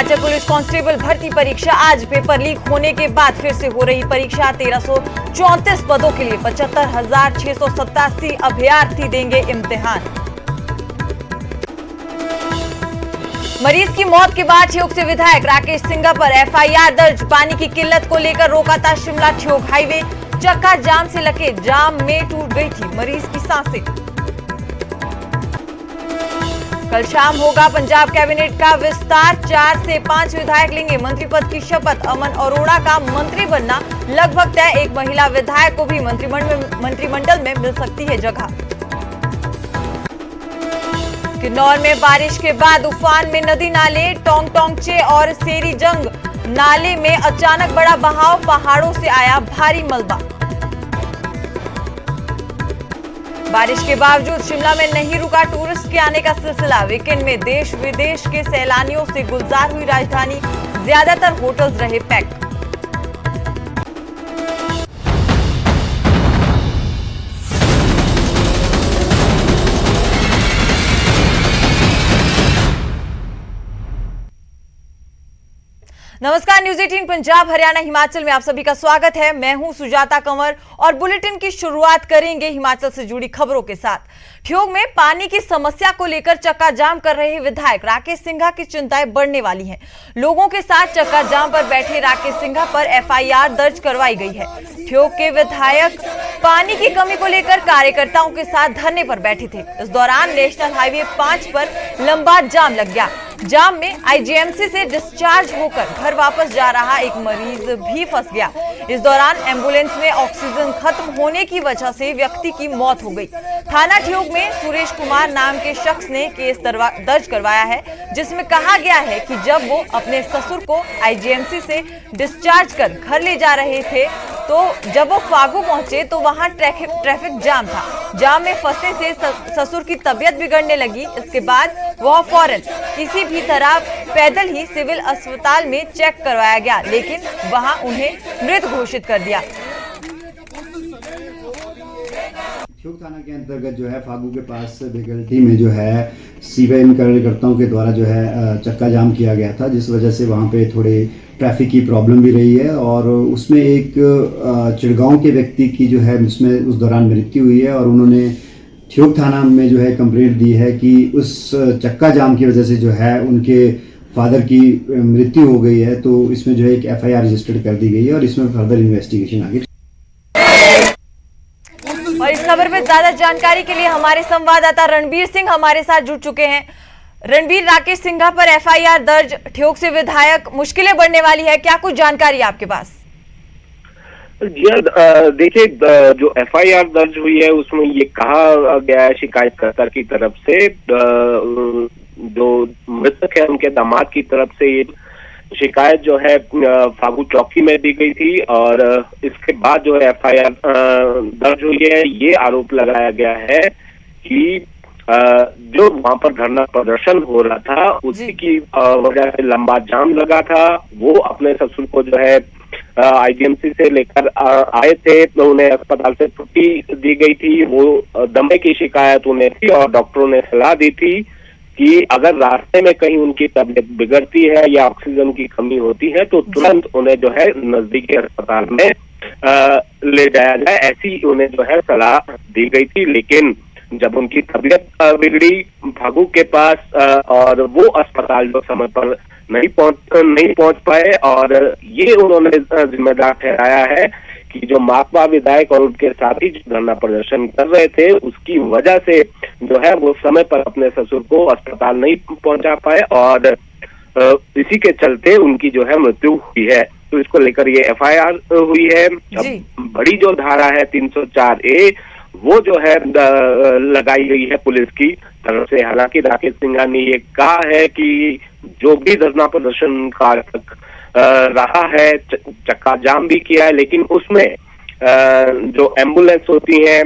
Himachal police constable भर्ती परीक्षा आज पेपर लीक होने के बाद फिर से हो रही परीक्षा। 1334 पदों के लिए 75,687 अभ्यर्थी देंगे इम्तिहान। मरीज की मौत के बाद ठियोग से विधायक राकेश सिंघा पर एफआईआर दर्ज। पानी की किल्लत को लेकर रोका था शिमला ठियोग हाईवे। चक्का जाम से लगे जाम में टूट गई थी मरीज की सांसें। कल शाम होगा पंजाब कैबिनेट का विस्तार। 4 से 5 विधायक लेंगे मंत्री पद की शपथ। अमन अरोड़ा का मंत्री बनना लगभग तय। एक महिला विधायक को भी मंत्रिमंडल में मिल सकती है जगह। किन्नौर में बारिश के बाद उफान में नदी नाले। टोंगटोंगचे और सेरी जंग नाले में अचानक बड़ा बहाव। पहाड़ों से आया भारी मलबा। बारिश के बावजूद शिमला में नहीं रुका टूरिस्ट के आने का सिलसिला। वीकेंड में देश विदेश के सैलानियों से गुलजार हुई राजधानी। ज्यादातर होटल्स रहे पैक। नमस्कार, न्यूज 18 पंजाब हरियाणा हिमाचल में आप सभी का स्वागत है। मैं हूं सुजाता कंवर और बुलेटिन की शुरुआत करेंगे हिमाचल से जुड़ी खबरों के साथ। ठियोग में पानी की समस्या को लेकर चक्का जाम कर रहे विधायक राकेश सिंघा की चिंताएं बढ़ने वाली हैं। लोगों के साथ चक्का जाम पर बैठे राकेश सिंघा पर एफआईआर दर्ज करवाई गई है। ठियोग के विधायक पानी की कमी को लेकर कार्यकर्ताओं के साथ धरने पर बैठे थे। इस दौरान नेशनल हाईवे 5 पर लंबा जाम लग गया। जाम में आईजीएमसी से डिस्चार्ज होकर घर वापस जा रहा एक मरीज भी फंस गया। इस दौरान एम्बुलेंस में ऑक्सीजन खत्म होने की वजह से व्यक्ति की मौत हो गई। थाना ठियोग में सुरेश कुमार नाम के शख्स ने केस दर्ज करवाया है, जिसमें कहा गया है कि जब वो अपने ससुर को आईजीएमसी से डिस्चार्ज कर घर ले जा रहे थे तो जब वो फागू पहुंचे तो वहां ट्रैफिक जाम था। जाम में फंसने से ससुर की तबीयत बिगड़ने लगी। इसके बाद वह फौरन किसी भी तरह पैदल ही सिविल अस्पताल में चेक करवाया गया, लेकिन वहां उन्हें मृत घोषित कर दिया। ठियोग थाना के अंतर्गत जो है फागू के पास बेगल्टी में जो है सीबीआई कार्यकर्ताओं के द्वारा जो है चक्का जाम किया गया था, जिस वजह से वहाँ पे थोड़े ट्रैफिक की प्रॉब्लम भी रही है और उसमें एक चिड़गांव के व्यक्ति की जो है उसमें उस दौरान मृत्यु हुई है और उन्होंने ठियोग थाना में जो है कंप्लेंट दी है कि उस चक्का जाम की वजह से जो है उनके फादर की मृत्यु हो गई है। तो इसमें जो है एक एफआईआर रजिस्टर्ड कर दी गई है और इसमें फर्दर इन्वेस्टिगेशन आगे। और इस खबर में ज्यादा जानकारी के लिए हमारे संवाददाता रणबीर सिंह हमारे साथ जुड़ चुके हैं। रणबीर, राकेश सिंघा पर एफआईआर दर्ज, ठियोग से विधायक, मुश्किलें बढ़ने वाली है, क्या कुछ जानकारी है आपके पास? जी देखिए, जो एफआईआर दर्ज हुई है उसमें ये कहा गया है शिकायतकर्ता की तरफ से, जो मृतक है उनके दामाद की तरफ से ये शिकायत जो है फागू चौकी में दी गई थी और इसके बाद जो है एफआईआर दर्ज हुई है। ये आरोप लगाया गया है कि जो वहां पर धरना प्रदर्शन हो रहा था उसी की वजह से लंबा जाम लगा था। वो अपने ससुर को जो है आईजीएमसी से लेकर आए थे तो उन्हें अस्पताल से छुट्टी दी गई थी। वो दमे की शिकायत उन्हें थी और डॉक्टरों ने सलाह दी थी कि अगर रास्ते में कहीं उनकी तबीयत बिगड़ती है या ऑक्सीजन की कमी होती है तो तुरंत उन्हें जो है नजदीकी अस्पताल में ले जाया जाए, ऐसी उन्हें जो है सलाह दी गई थी। लेकिन जब उनकी तबीयत बिगड़ी फागू के पास और वो अस्पताल जो समय पर नहीं पहुंच पाए और ये उन्होंने जिम्मेदार ठहराया है कि जो माकपा विधायक और उनके साथी जो धरना प्रदर्शन कर रहे थे उसकी वजह से जो है वो समय पर अपने ससुर को अस्पताल नहीं पहुंचा पाए और इसी के चलते उनकी जो है मृत्यु हुई है। तो इसको लेकर ये एफआईआर हुई है। बड़ी जो धारा है 304A वो जो है लगाई गई है पुलिस की तरफ से। हालांकि राकेश सिंघा ने ये कहा है कि जो भी धरना प्रदर्शन कार तक रहा है, चक्का जाम भी किया है, लेकिन उसमें जो एम्बुलेंस होती है,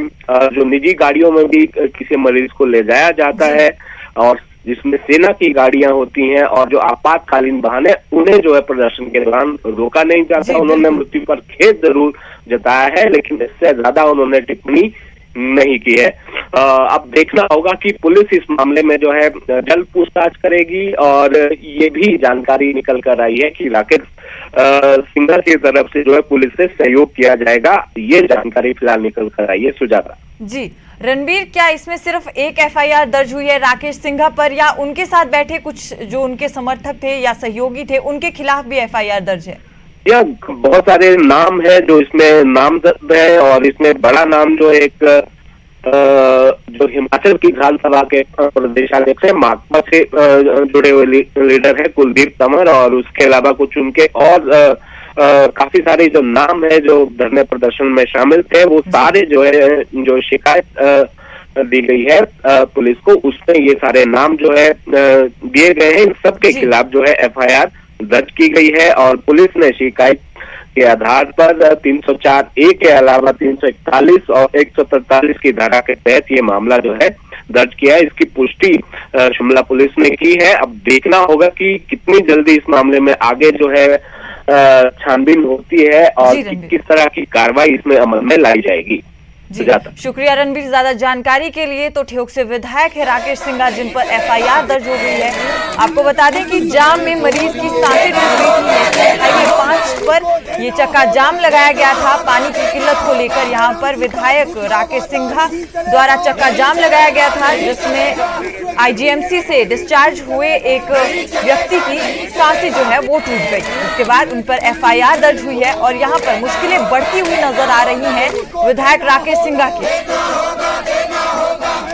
जो निजी गाड़ियों में भी किसी मरीज को ले जाया जाता है और जिसमें सेना की गाड़ियां होती हैं और जो आपातकालीन वाहन है उन्हें जो है प्रदर्शन के दौरान रोका नहीं जाता। उन्होंने मृत्यु पर खेद जरूर जताया है, लेकिन इससे ज्यादा उन्होंने टिप्पणी नहीं की है। अब देखना होगा कि पुलिस इस मामले में जो है जल्द पूछताछ करेगी, और ये भी जानकारी निकल कर आई है कि राकेश सिंघा की तरफ से जो है पुलिस से सहयोग किया जाएगा। ये जानकारी फिलहाल निकल कर आई है। सुजाता जी, रणबीर, क्या इसमें सिर्फ एक एफआईआर दर्ज हुई है राकेश सिंघा पर, या उनके साथ बैठे कुछ जो उनके समर्थक थे या सहयोगी थे उनके खिलाफ भी एफआईआर दर्ज है? यह बहुत सारे नाम है जो इसमें नामजद है, और इसमें बड़ा नाम जो एक जो हिमाचल की विधानसभा के प्रदेशाध्यक्ष है, माकपा से जुड़े हुए लीडर है कुलदीप तंवर, और उसके अलावा कुछ उनके और काफी सारे जो नाम है जो धरने प्रदर्शन में शामिल थे, वो सारे जो है जो शिकायत दी गई है पुलिस को, उसमें ये सारे नाम जो है दिए गए हैं। इन सबके खिलाफ जो है एफआईआर दर्ज की गई है, और पुलिस ने शिकायत के आधार पर 304A के अलावा 341 और 143 की धारा के तहत ये मामला जो है दर्ज किया है। इसकी पुष्टि शिमला पुलिस ने की है। अब देखना होगा कि कितनी जल्दी इस मामले में आगे जो है छानबीन होती है और किस तरह की कार्रवाई इसमें अमल में लाई जाएगी। जी, शुक्रिया रणबीर ज्यादा जानकारी के लिए। तो ठियोग से विधायक है राकेश सिंघा, जिन पर एफआईआर दर्ज हो गई है। आपको बता दें कि जाम में मरीज की सांसें टूट गई थी। हाईवे 5 पर ये चक्का जाम लगाया गया था पानी की किल्लत को लेकर। यहाँ पर विधायक राकेश सिंघा द्वारा चक्का जाम लगाया गया था, जिसमें आईजीएमसी से डिस्चार्ज हुए एक व्यक्ति की सांसें जो है वो टूट गई। उसके बाद उन पर एफआईआर दर्ज हुई है, और यहाँ पर मुश्किलें बढ़ती हुई नजर आ रही हैं विधायक राकेश सिंघा की।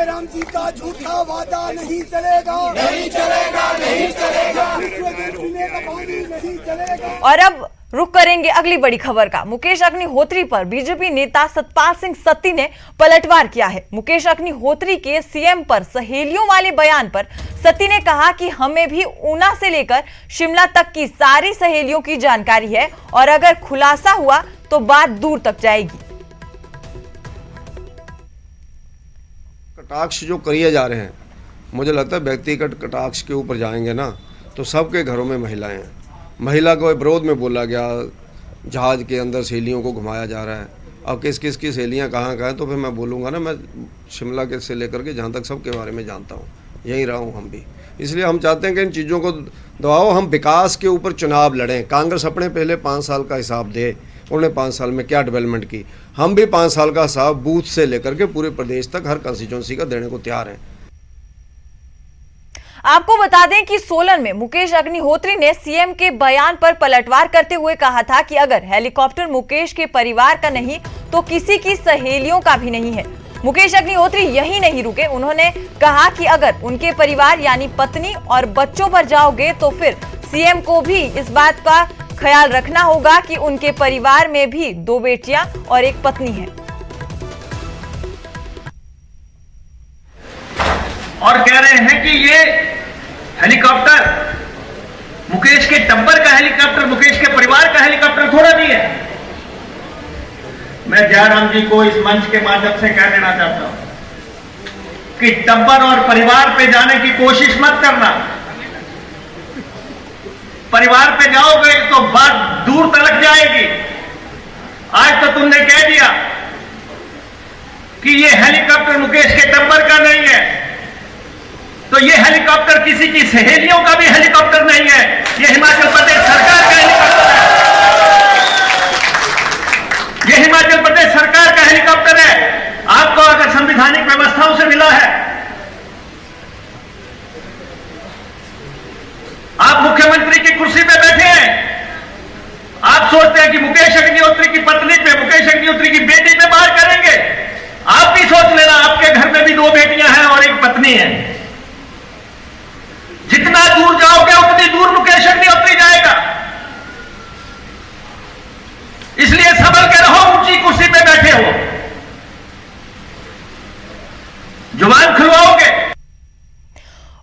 राम जी का झूठा वादा नहीं चलेगा, नहीं चलेगा, नहीं चलेगा, नहीं चलेगा। और अब रुक करेंगे अगली बड़ी खबर का। मुकेश अग्निहोत्री पर बीजेपी नेता सतपाल सिंह सत्ती ने पलटवार किया है। मुकेश अग्निहोत्री के सीएम पर सहेलियों वाले बयान पर सत्ती ने कहा कि हमें भी ऊना से लेकर शिमला तक की सारी सहेलियों की जानकारी है, और अगर खुलासा हुआ तो बात दूर तक जाएगी। कटाक्ष जो किए जा रहे हैं, मुझे लगता है व्यक्तिगत कटाक्ष के ऊपर जाएंगे ना तो सबके घरों में महिलाएं हैं। महिला को विरोध में बोला गया, जहाज के अंदर सहेलियों को घुमाया जा रहा है। अब किस किस की सहेलियां कहाँ हैं, तो फिर मैं बोलूँगा ना, मैं शिमला के से लेकर के जहाँ तक सबके बारे में जानता हूँ, यहीं रहा हूँ हम भी। इसलिए हम चाहते हैं कि इन चीज़ों को दबाओ, हम विकास के ऊपर चुनाव लड़ें। कांग्रेस अपने पहले 5 साल का हिसाब दे, उन्होंने 5 साल में क्या डेवलपमेंट की। हम भी 5 साल का हिसाब बूथ से लेकर के पूरे प्रदेश तक हर कंस्टिट्यूंसी का देने को तैयार हैं। आपको बता दें कि सोलन में मुकेश अग्निहोत्री ने सीएम के बयान पर पलटवार करते हुए कहा था कि अगर हेलीकॉप्टर मुकेश के परिवार का नहीं तो किसी की सहेलियों का भी नहीं है। मुकेश अग्निहोत्री यही नहीं रुके, उन्होंने कहा कि अगर उनके परिवार यानी पत्नी और बच्चों पर जाओगे तो फिर सीएम को भी इस बात का ख्याल रखना होगा कि उनके परिवार में भी 2 बेटियां और 1 पत्नी है। और कह रहे हैं कि ये हेलीकॉप्टर मुकेश के टब्बर का हेलीकॉप्टर, मुकेश के परिवार का हेलीकॉप्टर थोड़ा नहीं है। मैं जयराम जी को इस मंच के माध्यम से कह देना चाहता हूं कि टब्बर और परिवार पे जाने की कोशिश मत करना। परिवार पे जाओगे तो बात दूर तलक जाएगी। आज तो तुमने कह दिया कि ये हेलीकॉप्टर मुकेश के टब्बर का नहीं है, तो ये हेलीकॉप्टर किसी की सहेलियों का भी हेलीकॉप्टर नहीं है, ये हिमाचल प्रदेश सरकार का हेलीकॉप्टर है। ये हिमाचल प्रदेश सरकार का हेलीकॉप्टर है। आपको अगर संवैधानिक व्यवस्थाओं से मिला है, आप मुख्यमंत्री की कुर्सी पे बैठे हैं, आप सोचते हैं कि मुकेश अग्निहोत्री की पत्नी पे, मुकेश अग्निहोत्री की बेटी पे वार करेंगे। आप भी सोच लेना, आपके घर में भी 2 बेटियां हैं और 1 पत्नी है। जितना दूर जाओगे उतनी दूर मुकेश अग्निहोत्री जाएगा। इसलिए संभल के रहो, ऊंची कुर्सी पे बैठे हो, जुबान खुलवाओगे।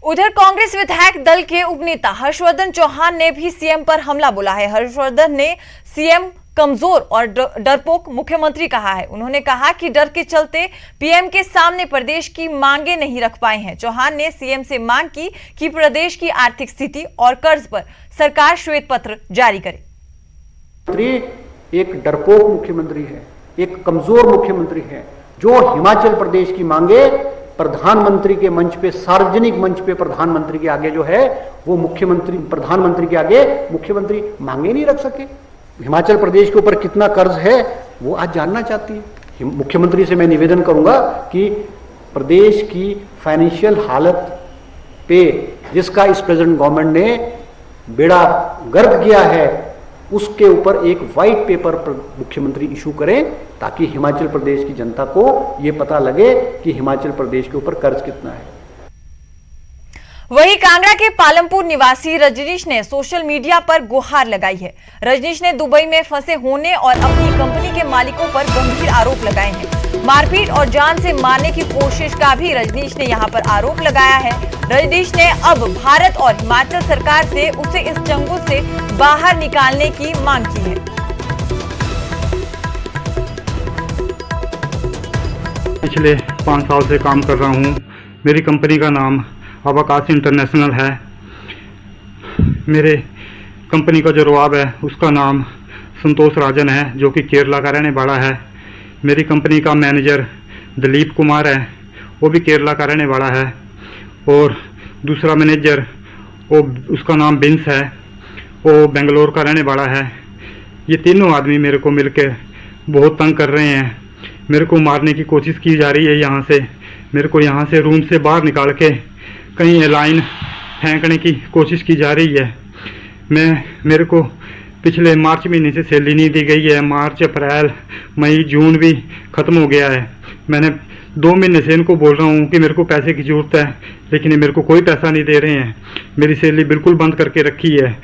उधर कांग्रेस विधायक दल के उपनेता हर्षवर्धन चौहान ने भी सीएम पर हमला बोला है। हर्षवर्धन ने सीएम कमजोर और डरपोक मुख्यमंत्री कहा है। उन्होंने कहा कि डर के चलते पीएम के सामने प्रदेश की मांगे नहीं रख पाए हैं। चौहान ने सीएम से मांग की कि प्रदेश की आर्थिक स्थिति और कर्ज पर सरकार श्वेत पत्र जारी करे। एक डरपोक मुख्यमंत्री है, एक कमजोर मुख्यमंत्री है, जो हिमाचल प्रदेश की मांगे प्रधानमंत्री के मंच पे, सार्वजनिक मंच पे प्रधानमंत्री के आगे जो है वो मुख्यमंत्री, प्रधानमंत्री के आगे मुख्यमंत्री मांगे नहीं रख सके। हिमाचल प्रदेश के ऊपर कितना कर्ज है वो आज जानना चाहती है। मुख्यमंत्री से मैं निवेदन करूंगा कि प्रदेश की फाइनेंशियल हालत पे जिसका इस प्रेजेंट गवर्नमेंट ने बेड़ा गर्क किया है उसके ऊपर एक व्हाइट पेपर मुख्यमंत्री इशू करें ताकि हिमाचल प्रदेश की जनता को यह पता लगे कि हिमाचल प्रदेश के ऊपर कर्ज कितना है। वहीं कांगड़ा के पालमपुर निवासी रजनीश ने सोशल मीडिया पर गुहार लगाई है। रजनीश ने दुबई में फंसे होने और अपनी कंपनी के मालिकों पर गंभीर आरोप लगाए हैं। मारपीट और जान से मारने की कोशिश का भी रजनीश ने यहां पर आरोप लगाया है। रजनीश ने अब भारत और हिमाचल सरकार से उसे इस चंगुल से बाहर निकालने की मांग की है। पिछले 5 साल से काम कर रहा हूं। मेरी कंपनी का नाम अबाकाश इंटरनेशनल है। मेरे कंपनी का जो रवाब है उसका नाम संतोष राजन है जो कि केरला का रहने वाला है। मेरी कंपनी का मैनेजर दिलीप कुमार है, वो भी केरला का रहने वाला है। और दूसरा मैनेजर वो उसका नाम बिंस है, वो बेंगलोर का रहने वाला है। ये तीनों आदमी मेरे को मिलकर बहुत तंग कर रहे हैं। मेरे को मारने की कोशिश की जा रही है। यहाँ से मेरे को यहाँ से रूम से बाहर निकाल के कहीं लाइन फेंकने की कोशिश की जा रही है। मेरे को पिछले मार्च महीने से सैलरी नहीं दी गई है। मार्च, अप्रैल, मई, जून भी ख़त्म हो गया है। मैंने 2 महीने से इनको बोल रहा हूँ कि मेरे को पैसे की ज़रूरत है, लेकिन ये मेरे को कोई पैसा नहीं दे रहे हैं। मेरी सैलरी बिल्कुल बंद करके रखी है।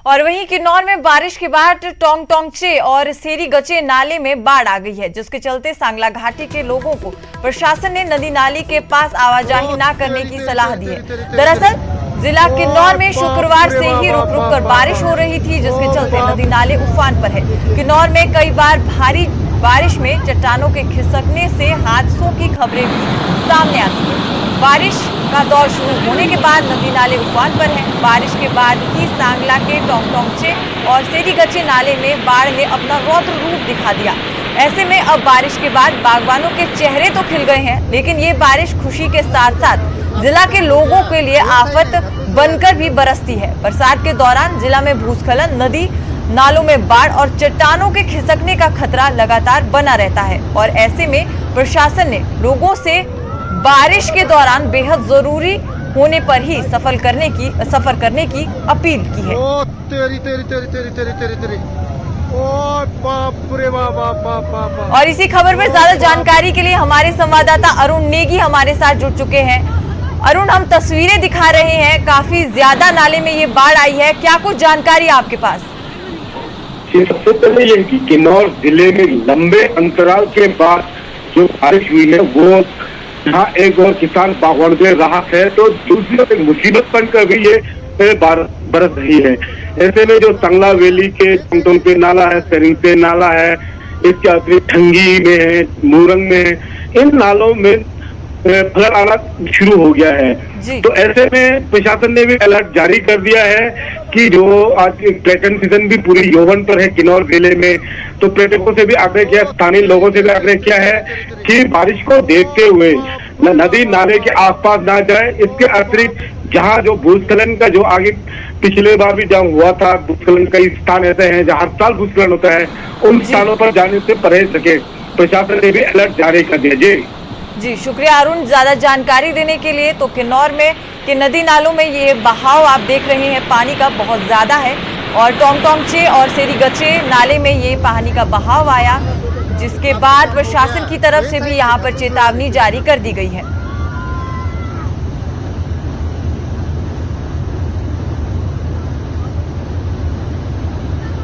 और वहीं किन्नौर में बारिश के बाद टोंग टोंगचे और सेरी गचे नाले में बाढ़ आ गई है, जिसके चलते सांगला घाटी के लोगों को प्रशासन ने नदी नाली के पास आवाजाही न करने की सलाह दी है। दरअसल जिला किन्नौर में शुक्रवार से ही रुक रुक कर बारिश हो रही थी, जिसके चलते नदी नाले उफान पर है। किन्नौर में कई बार भारी बारिश में चट्टानों के खिसकने से हादसों की खबरें भी सामने आती है। बारिश का दौर शुरू होने के बाद नदी नाले उफान पर हैं। बारिश के बाद ही सांगला के टोंगटोंगचे और सेरी गचे नाले में बाढ़ ने अपना रौद्र रूप दिखा दिया। ऐसे में अब बारिश के बाद बागबानों के चेहरे तो खिल गए हैं, लेकिन ये बारिश खुशी के साथ साथ जिला के लोगों के लिए आफत बनकर भी बरसती है। बरसात के दौरान जिला में भूस्खलन, नदी नालों में बाढ़ और चट्टानों के खिसकने का खतरा लगातार बना रहता है। और ऐसे में प्रशासन ने लोगों से बारिश के दौरान बेहद जरूरी होने पर ही सफर करने की अपील की है। ओ तेरी तेरी तेरी तेरी तेरी तेरी तेरी ओ बाप रे बाप। और इसी खबर पर ज्यादा जानकारी के लिए हमारे संवाददाता अरुण नेगी हमारे साथ जुड़ चुके हैं। अरुण, हम तस्वीरें दिखा रहे हैं, काफी ज्यादा नाले में ये बाढ़ आई है, क्या कुछ जानकारी आपके पास? सबसे पहले ये कि किन्नौर जिले में लंबे अंतराल के बाद जो बारिश हुई है वो जहाँ एक और किसान बागवान पे राहत है, तो दूसरी ओर मुसीबत बनकर भी ये बरस रही है। ऐसे में जो सांगला वैली के टोंगटोंग पे नाला है, सेरिंग पे नाला है, इसके अतिरिक्त ठंगी में है, मूरंग में है, इन नालों में फ्लड आना शुरू हो गया है। तो ऐसे में प्रशासन ने भी अलर्ट जारी कर दिया है कि जो आज पर्यटन सीजन भी पूरी यौवन पर है किन्नौर जिले में, तो पर्यटकों से भी आग्रह किया, स्थानीय लोगों से भी आग्रह किया है कि बारिश को देखते हुए नदी नाले के आसपास ना जाए। इसके अतिरिक्त जहाँ जो भूस्खलन का जो आगे पिछले बार भी जहाँ हुआ था, भूस्खलन कई स्थान ऐसे हैं जहाँ हर साल भूस्खलन होता है, उन स्थानों पर जाने से परहेज रखे। प्रशासन ने भी अलर्ट जारी कर दिया। जी शुक्रिया अरुण, ज्यादा जानकारी देने के लिए। तो किन्नौर में के नदी नालों में ये बहाव आप देख रहे हैं, पानी का बहुत ज्यादा है। और टोंगटोंगचे और सेरी गचे नाले में ये पानी का बहाव आया, जिसके बाद प्रशासन की तरफ से भी यहाँ पर चेतावनी जारी कर दी गई है।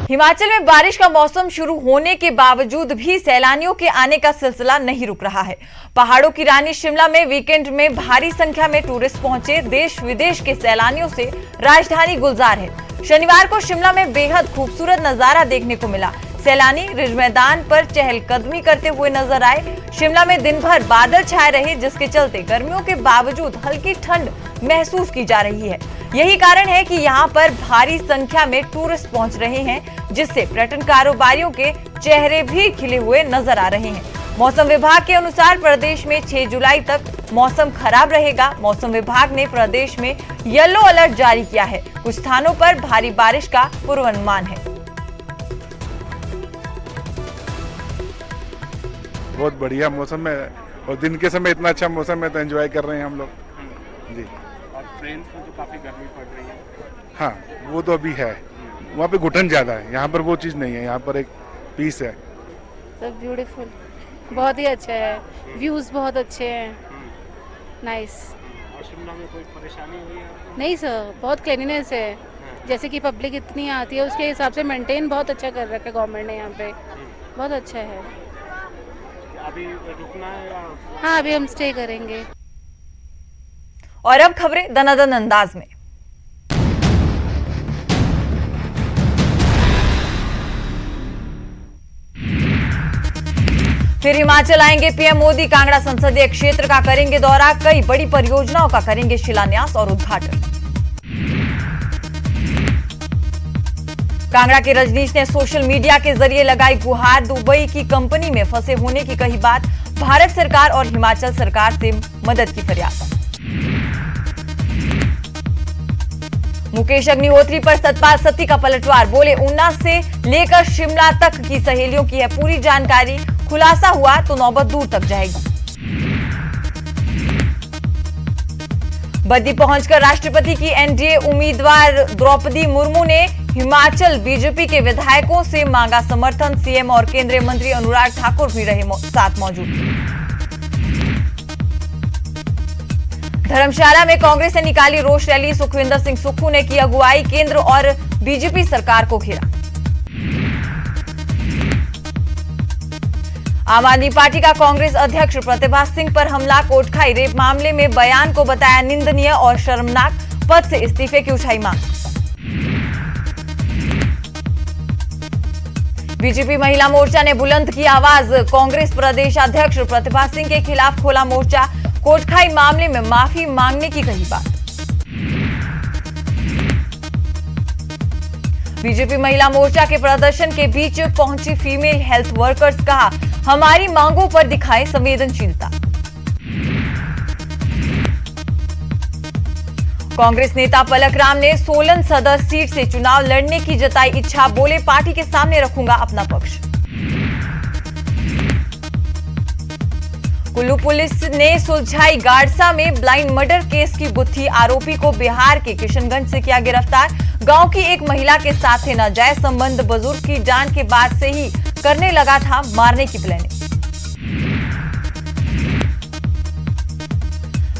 हिमाचल में बारिश का मौसम शुरू होने के बावजूद भी सैलानियों के आने का सिलसिला नहीं रुक रहा है। पहाड़ों की रानी शिमला में वीकेंड में भारी संख्या में टूरिस्ट पहुंचे। देश विदेश के सैलानियों से राजधानी गुलजार है। शनिवार को शिमला में बेहद खूबसूरत नजारा देखने को मिला। सैलानी रिज मैदान पर चहलकदमी करते हुए नजर आए। शिमला में दिन भर बादल छाए रहे, जिसके चलते गर्मियों के बावजूद हल्की ठंड महसूस की जा रही है। यही कारण है कि यहाँ पर भारी संख्या में टूरिस्ट पहुंच रहे हैं, जिससे पर्यटन कारोबारियों के चेहरे भी खिले हुए नजर आ रहे हैं। मौसम विभाग के अनुसार प्रदेश में 6 जुलाई तक मौसम खराब रहेगा। मौसम विभाग ने प्रदेश में येलो अलर्ट जारी किया है। कुछ स्थानों पर भारी बारिश का पूर्वानुमान है। बहुत बढ़िया मौसम है और दिन के समय इतना अच्छा मौसम है तो एंजॉय कर रहे हैं हम लोग जी। और ट्रेन में तो काफी गर्मी पड़ रही है। हाँ वो तो अभी है, वहाँ पे घुटन ज्यादा है, यहाँ पर वो चीज़ नहीं है, यहाँ पर एक पीस है। सब ब्यूटीफुल, बहुत ही अच्छा है, व्यूज बहुत अच्छे हैं, नाइस। और शिमला में कोई परेशानी हुई है? नहीं सर, बहुत क्लीनिनेस है, जैसे कि पब्लिक इतनी आती है उसके हिसाब से मेंटेन बहुत अच्छा कर रखा है गवर्नमेंट ने यहाँ पे, बहुत अच्छा है। अभी रुकना है या? हाँ अभी हम स्टे करेंगे। और अब खबरें दनादन अंदाज में। फिर हिमाचल आएंगे पीएम मोदी। कांगड़ा संसदीय क्षेत्र का करेंगे दौरा। कई बड़ी परियोजनाओं का करेंगे शिलान्यास और उद्घाटन। कांगड़ा के रजनीश ने सोशल मीडिया के जरिए लगाई गुहार। दुबई की कंपनी में फंसे होने की कही बात। भारत सरकार और हिमाचल सरकार से मदद की फरियाद। मुकेश अग्निहोत्री पर सतपाल सत्ती का पलटवार। बोले ऊना से लेकर शिमला तक की सहेलियों की है पूरी जानकारी। खुलासा हुआ तो नौबत दूर तक जाएगी। बद्दी पहुंचकर राष्ट्रपति की एनडीए उम्मीदवार द्रौपदी मुर्मू ने हिमाचल बीजेपी के विधायकों से मांगा समर्थन। सीएम और केंद्रीय मंत्री अनुराग ठाकुर भी रहे साथ मौजूद। धर्मशाला में कांग्रेस ने निकाली रोष रैली। सुखविंदर सिंह सुक्खू ने की अगुवाई। केंद्र और बीजेपी सरकार को घेरा। आम आदमी पार्टी का कांग्रेस अध्यक्ष प्रतिभा सिंह पर हमला। कोटखाई रेप मामले में बयान को बताया निंदनीय और शर्मनाक। पद से इस्तीफे की उठाई मांग। बीजेपी महिला मोर्चा ने बुलंद की आवाज। कांग्रेस प्रदेश अध्यक्ष प्रतिभा सिंह के खिलाफ खोला मोर्चा। कोटखाई मामले में माफी मांगने की कही बात। बीजेपी महिला मोर्चा के प्रदर्शन के बीच पहुंची फीमेल हेल्थ वर्कर्स। कहा हमारी मांगों पर दिखाएं संवेदनशीलता। कांग्रेस नेता पलक राम ने सोलन सदर सीट से चुनाव लड़ने की जताई इच्छा। बोले पार्टी के सामने रखूंगा अपना पक्ष। कुल्लू पुलिस ने सुलझाई गाड़सा में ब्लाइंड मर्डर केस की गुत्थी। आरोपी को बिहार के किशनगंज से किया गिरफ्तार। गांव की एक महिला के साथ थे नाजायज संबंध। बुजुर्ग की जान के बाद से ही करने लगा था मारने की प्लानिंग।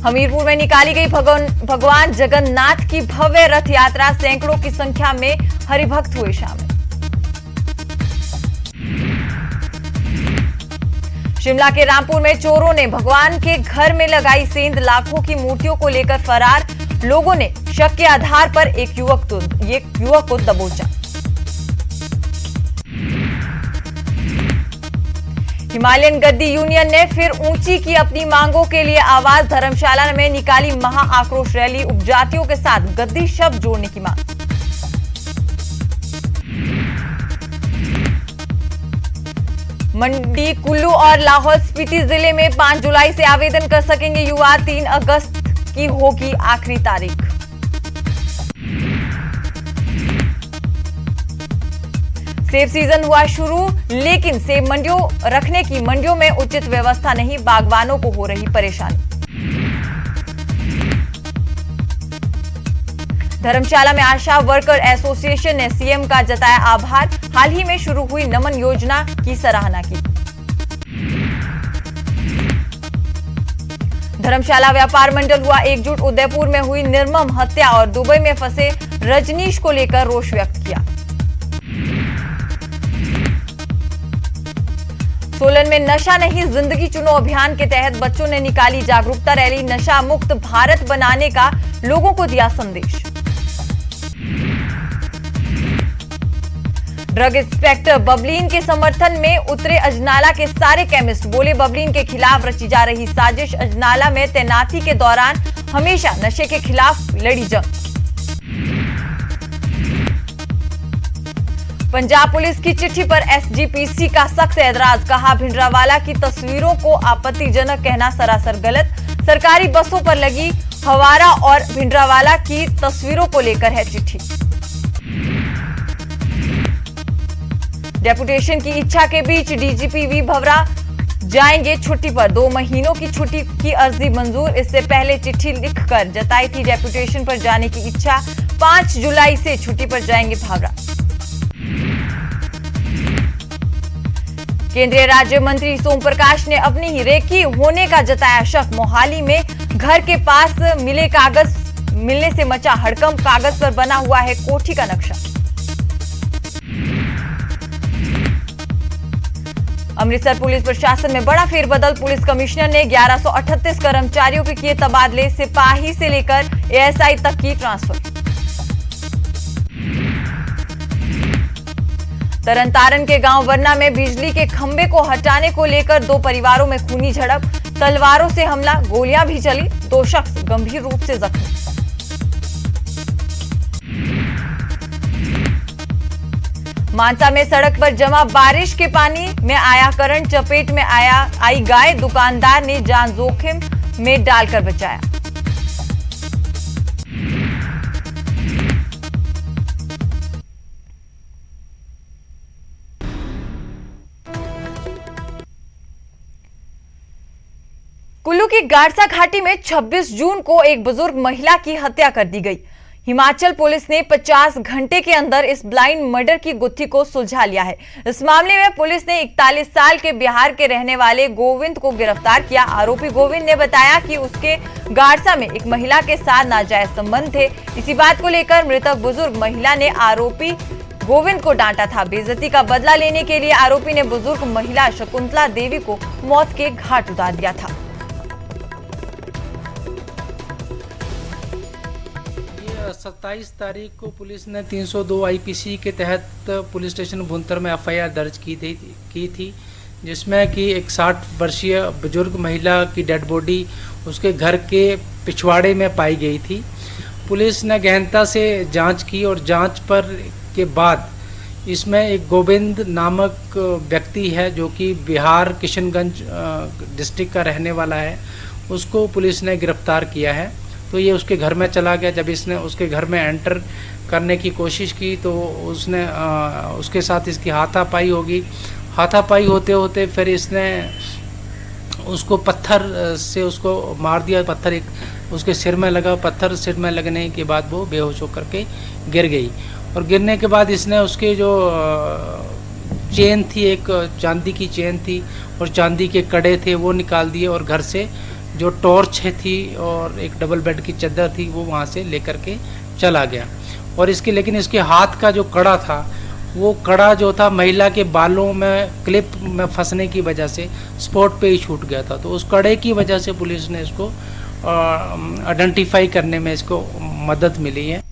हमीरपुर में निकाली गई भगवान जगन्नाथ की भव्य रथ यात्रा। सैकड़ों की संख्या में हरिभक्त हुए शामिल। शिमला के रामपुर में चोरों ने भगवान के घर में लगाई सेंध। लाखों की मूर्तियों को लेकर फरार। लोगों ने शक के आधार पर एक युवक को दबोचा। हिमालयन गद्दी यूनियन ने फिर ऊंची की अपनी मांगों के लिए आवाज। धर्मशाला में निकाली महा आक्रोश रैली। उपजातियों के साथ गद्दी शब्द जोड़ने की मांग। मंडी, कुल्लू और लाहौल स्पीति जिले में 5 जुलाई से आवेदन कर सकेंगे युवा। 3 अगस्त की होगी आखिरी तारीख। सेब सीजन हुआ शुरू, लेकिन सेब मंडियों रखने की मंडियों में उचित व्यवस्था नहीं। बागबानों को हो रही परेशानी। धर्मशाला में आशा वर्कर एसोसिएशन ने सीएम का जताया आभार। हाल ही में शुरू हुई नमन योजना की सराहना की। धर्मशाला व्यापार मंडल हुआ एकजुट। उदयपुर में हुई निर्मम हत्या और दुबई में फंसे रजनीश को लेकर रोष व्यक्त किया। सोलन में नशा नहीं जिंदगी चुनो अभियान के तहत बच्चों ने निकाली जागरूकता रैली। नशा मुक्त भारत बनाने का लोगों को दिया संदेश। ड्रग इंस्पेक्टर बबलीन के समर्थन में उतरे अजनाला के सारे केमिस्ट। बोले बबलीन के खिलाफ रची जा रही साजिश। अजनाला में तैनाती के दौरान हमेशा नशे के खिलाफ लड़ी जंग। पंजाब पुलिस की चिट्ठी पर एसजीपीसी का सख्त ऐतराज, कहा भिंडरावाला की तस्वीरों को आपत्तिजनक कहना सरासर गलत। सरकारी बसों पर लगी हवारा और भिंडरावाला की तस्वीरों को लेकर है चिट्ठी। डेपुटेशन की इच्छा के बीच डीजीपी वी भवरा जाएंगे छुट्टी पर, 2 महीनों की छुट्टी की अर्जी मंजूर। इससे पहले चिट्ठी लिखकर जताई थी डेपुटेशन पर जाने की इच्छा। 5 जुलाई से छुट्टी पर जाएंगे भावरा। केंद्रीय राज्य मंत्री सोम प्रकाश ने अपनी ही रेकी होने का जताया शक। मोहाली में घर के पास मिलने से मचा हड़कंप, कागज पर बना हुआ है कोठी का नक्शा। अमृतसर पुलिस प्रशासन में बड़ा फेरबदल, पुलिस कमिश्नर ने 1138 कर्मचारियों के किए तबादले, सिपाही से लेकर एएसआई तक की ट्रांसफर। तरनतारन के गांव वरना में बिजली के खंभे को हटाने को लेकर 2 परिवारों में खूनी झड़प, तलवारों से हमला, गोलियां भी चली, 2 शख्स गंभीर रूप से जख्मी। मानसा में सड़क पर जमा बारिश के पानी में आया करंट, चपेट में आई गाय, दुकानदार ने जान जोखिम में डालकर बचाया। कुल्लू की गाड़सा घाटी में 26 जून को एक बुजुर्ग महिला की हत्या कर दी गई। हिमाचल पुलिस ने 50 घंटे के अंदर इस ब्लाइंड मर्डर की गुत्थी को सुलझा लिया है। इस मामले में पुलिस ने 41 साल के बिहार के रहने वाले गोविंद को गिरफ्तार किया। आरोपी गोविंद ने बताया कि उसके गाड़सा में एक महिला के साथ नाजायज संबंध थे। इसी बात को लेकर मृतक बुजुर्ग महिला ने आरोपी गोविंद को डांटा था। बेइज्जती का बदला लेने के लिए आरोपी ने बुजुर्ग महिला शकुंतला देवी को मौत के घाट उतार दिया था। 27 तारीख को पुलिस ने 302 आईपीसी के तहत पुलिस स्टेशन भुंतर में एफआईआर दर्ज की थी, जिसमें कि एक 60 वर्षीय बुजुर्ग महिला की डेड बॉडी उसके घर के पिछवाड़े में पाई गई थी। पुलिस ने गहनता से जांच की और जांच पर के बाद इसमें एक गोविंद नामक व्यक्ति है जो कि बिहार किशनगंज डिस्ट्रिक्ट का रहने वाला है, उसको पुलिस ने गिरफ्तार किया है। तो ये उसके घर में चला गया। जब इसने उसके घर में एंटर करने की कोशिश की तो उसने उसके साथ इसकी हाथापाई होगी। हाथापाई होते होते फिर इसने उसको पत्थर से उसको मार दिया। पत्थर एक उसके सिर में लगा। पत्थर सिर में लगने के बाद वो बेहोश होकर के गिर गई और गिरने के बाद इसने उसके जो चेन थी, एक चांदी की चेन थी और चांदी के कड़े थे, वो निकाल दिए और घर से जो टॉर्च थी और एक डबल बेड की चादर थी वो वहाँ से लेकर के चला गया। और लेकिन इसके हाथ का जो कड़ा था, वो कड़ा जो था महिला के बालों में क्लिप में फंसने की वजह से स्पॉट पे ही छूट गया था। तो उस कड़े की वजह से पुलिस ने इसको आइडेंटिफाई करने में इसको मदद मिली है।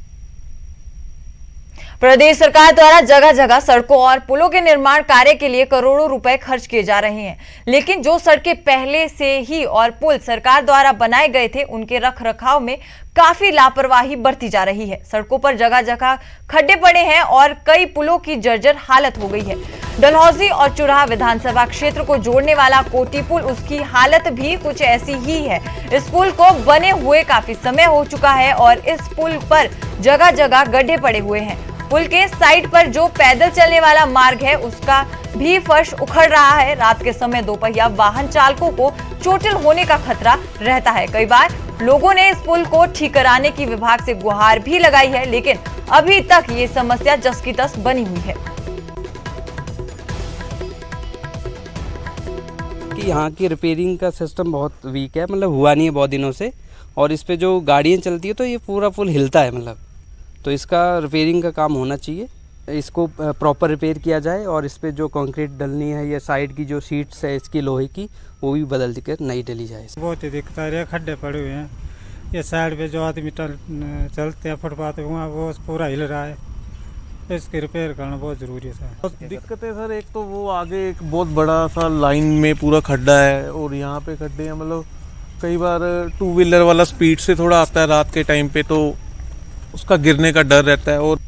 प्रदेश सरकार द्वारा जगह जगह सड़कों और पुलों के निर्माण कार्य के लिए करोड़ों रुपए खर्च किए जा रहे हैं, लेकिन जो सड़कें पहले से ही और पुल सरकार द्वारा बनाए गए थे, उनके रखरखाव में काफी लापरवाही बरती जा रही है। सड़कों पर जगह जगह खड्डे पड़े हैं और कई पुलों की जर्जर हालत हो गई है। डलहौजी और चुराह विधानसभा क्षेत्र को जोड़ने वाला कोटी पुल, उसकी हालत भी कुछ ऐसी ही है। इस पुल को बने हुए काफी समय हो चुका है और इस पुल पर जगह जगह गड्ढे पड़े हुए हैं। पुल के साइड पर जो पैदल चलने वाला मार्ग है, उसका भी फर्श उखड़ रहा है। रात के समय दोपहिया वाहन चालकों को चोटिल होने का खतरा रहता है। कई बार लोगों ने इस पुल को ठीक कराने की विभाग से गुहार भी लगाई है, लेकिन अभी तक ये समस्या जस की तस बनी हुई है। कि यहाँ की रिपेयरिंग का सिस्टम बहुत वीक है, मतलब हुआ नहीं है बहुत दिनों से। और इस पे जो गाड़ियाँ चलती है तो ये पूरा पुल हिलता है, मतलब तो इसका रिपेयरिंग का काम होना चाहिए। इसको प्रॉपर रिपेयर किया जाए और इस पे जो कंक्रीट डलनी है या साइड की जो सीट्स है इसकी लोहे की, वो भी बदल कर नई डली जाए। बहुत ही दिक्कत आ रही है, खड्डे पड़े हुए हैं। ये साइड पे जो आदमी चलते हैं फुटपाथ पे, वहाँ वो पूरा हिल रहा है। इसकी रिपेयर करना बहुत ज़रूरी है सर। दिक्कत है सर, एक तो वो आगे एक बहुत बड़ा सा लाइन में पूरा खड्डा है और यहाँ पे खड्डे हैं। मतलब कई बार 2 व्हीलर वाला स्पीड से थोड़ा आता है रात के टाइम पे, तो उसका गिरने का डर रहता है। और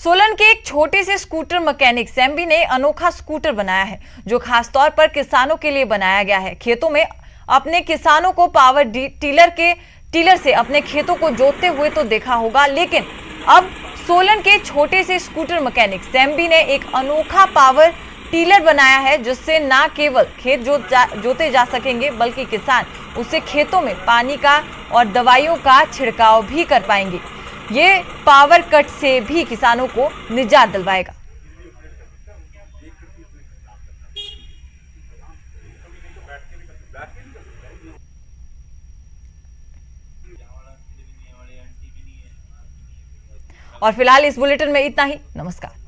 सोलन के एक छोटे से स्कूटर मैकेनिक सैम्बी ने अनोखा स्कूटर बनाया है जो खासतौर पर किसानों के लिए बनाया गया है। खेतों में अपने किसानों को पावर टीलर से अपने खेतों को जोतते हुए तो देखा होगा, लेकिन अब सोलन के छोटे से स्कूटर मैकेनिक सैम्बी ने एक अनोखा पावर टीलर बनाया है जिससे न केवल खेत जोते जा सकेंगे बल्कि किसान उससे खेतों में पानी का और दवाइयों का छिड़काव भी कर पाएंगे। ये पावर कट से भी किसानों को निजात दिलवाएगा। और फिलहाल इस बुलेटिन में इतना ही। नमस्कार।